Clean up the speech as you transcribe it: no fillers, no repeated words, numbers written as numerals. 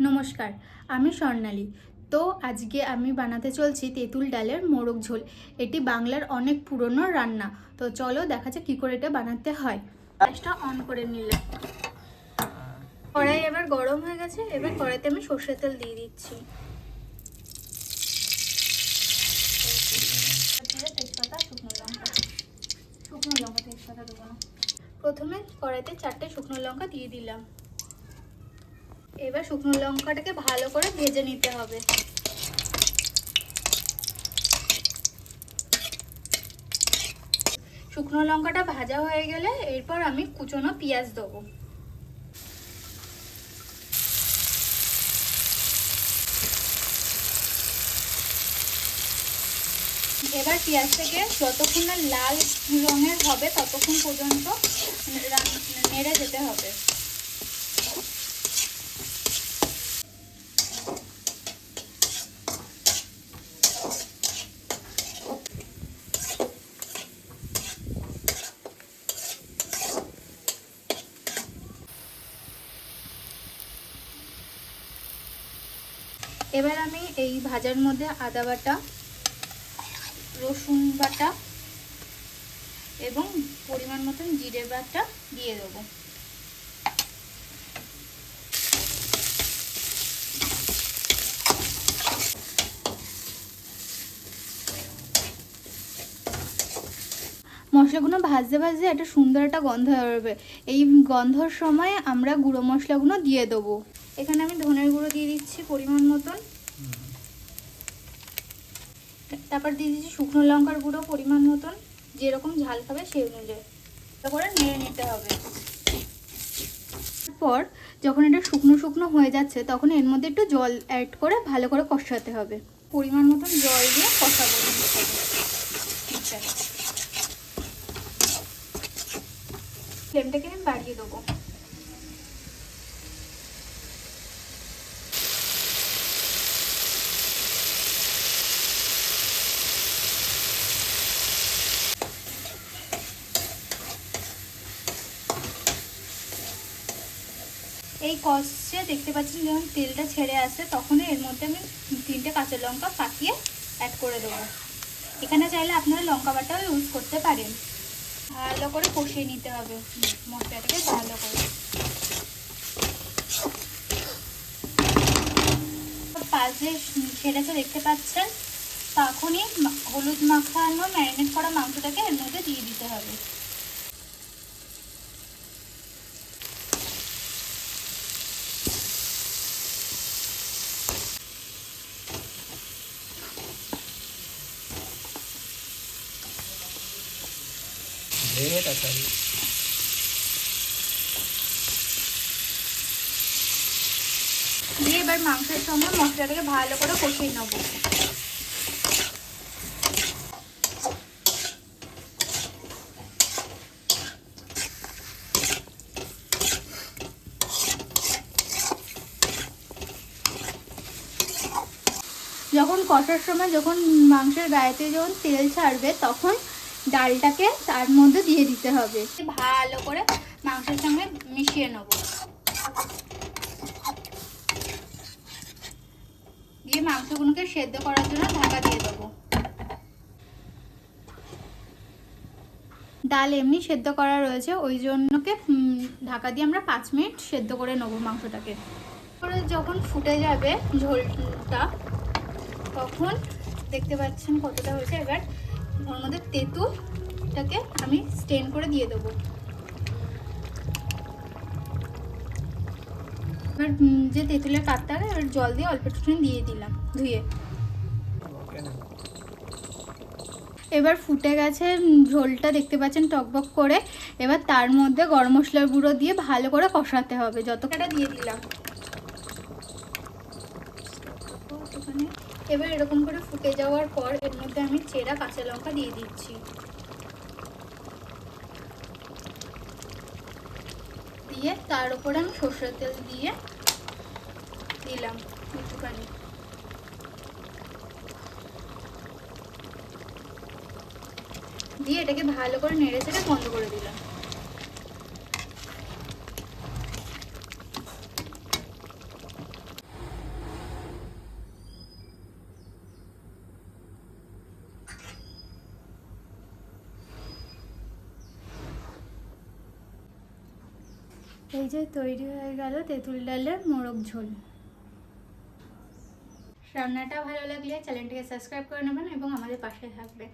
নমস্কার, আমি স্বর্ণালী। তো আজকে আমি বানাতে চলছি তেঁতুল ডালের মোরগ ঝোল। এটি বাংলার অনেক পুরনো রান্না। তো চলো দেখা যাক কী করে এটা বানাতে হয়। গ্যাসটা অন করে নিলাম। কড়াই এবার গরম হয়ে গেছে। এবার কড়াইতে আমি সর্ষের তেল দিয়ে দিচ্ছি। তেজপাতা, শুকনো লঙ্কা তেজপাতা দেবো না। প্রথমে কড়াইতে 4টে শুকনো লঙ্কা দিয়ে দিলাম। এবার শুকনো লঙ্কাটাকে ভালো করে ভেজে নিতে হবে। শুকনো লঙ্কাটা ভাজা হয়ে গেলে এরপর আমি কুচনো পেঁয়াজ দেবো। এবার পেঁয়াজটাকে যতক্ষণ না লাল রঙের হবে ততক্ষণ পর্যন্ত নেড়ে যেতে হবে। এবার আমি এই ভাজার মধ্যে আদা বাটা, রসুন বাটা এবং পরিমাণ মতন জিরে বাটা দিয়ে দেবো। মশলাগুলো ভাজতে ভাজতে একটা সুন্দর একটা গন্ধ বেরোবে। এই গন্ধর সময় আমরা গুঁড়ো মশলাগুলো দিয়ে দেবো। এখানে আমি ধনের গুঁড়ো দিয়ে দিচ্ছি পরিমাণ মতন। তারপর দিয়ে দিচ্ছি শুকনো লঙ্কার গুঁড়ো পরিমাণ মতন, যেরকম ঝাল খাবে সেই অনুযায়ী। তারপরে নেড়ে নিতে হবে। তারপর যখন এটা শুকনো শুকনো হয়ে যাচ্ছে তখন এর মধ্যে একটু জল অ্যাড করে ভালো করে কষাতে হবে। পরিমাণ মতন জল দিয়ে কষাবো। ফ্লেমটাকে আমি বাড়িয়ে দেবো। এই কষে দেখতে পাচ্ছেন যখন তেলটা ছেড়ে আসে তখন এর মধ্যে আমি 3টে কাঁচা লঙ্কা পাকিয়ে অ্যাড করে দেবো। এখানে চাইলে আপনারা লঙ্কা বাটাও ইউজ করতে পারেন। ভালো করে কষিয়ে নিতে হবে মশলাটাকে ভালো করে। পাশে ছেড়েছে দেখতে পাচ্ছেন, তখনই হলুদ মাখানো ম্যারিনেট করা মাংসটাকে এর মধ্যে দিয়ে দিতে হবে। দিয়ে এবার মাংসের সঙ্গে মশলাটাকে ভালো করে কষিয়ে নেব। যখন কষার সময় যখন মাংসের গায়েতে যখন তেল ছাড়বে তখন ডালটাকে তার মধ্যে দিয়ে দিতে হবে। ভালো করে মাংসের সঙ্গে মিশিয়ে নেব। দিয়ে মাংসগুলোকে সেদ্ধ করার জন্য ঢাকা দিয়ে দেবো। ডাল এমনি সেদ্ধ করা রয়েছে, ওই জন্যকে ঢাকা দিয়ে আমরা 5 মিনিট সেদ্ধ করে নেবো মাংসটাকে। পরে যখন ফুটে যাবে ঝোলটা তখন দেখতে পাচ্ছেন কতটা হয়েছে। এবার ওর মধ্যে তেঁতুলটাকে আমি স্টেন করে দিয়ে দেবো। এবার যে তেঁতুলের পাতটা এবার জল দিয়ে অল্প একটু দিয়ে দিলাম ধুয়ে। এবার ফুটে গেছে ঝোলটা দেখতে পাচ্ছেন টকবক করে। এবার তার মধ্যে গরম মশলার গুঁড়ো দিয়ে ভালো করে কষাতে হবে। যতটা দিয়ে দিলাম। এবার এরকম করে ফুটে যাওয়ার পর এর মধ্যে আমি চেরা কাঁচা লঙ্কা দিয়ে দিচ্ছি। দিয়ে তার উপরে আমি সরষের তেল দিয়ে দিলাম একটুখানি। দিয়ে এটাকে ভালো করে নেড়ে চেড়ে বন্ধ করে দিলাম। এই যে তৈরি হয়ে গেল তেঁতুল ডালের মোরগ ঝোল। রান্নাটা ভালো লাগলে চ্যানেলটিকে সাবস্ক্রাইব করে নেবেন এবং আমাদের পাশে থাকবেন।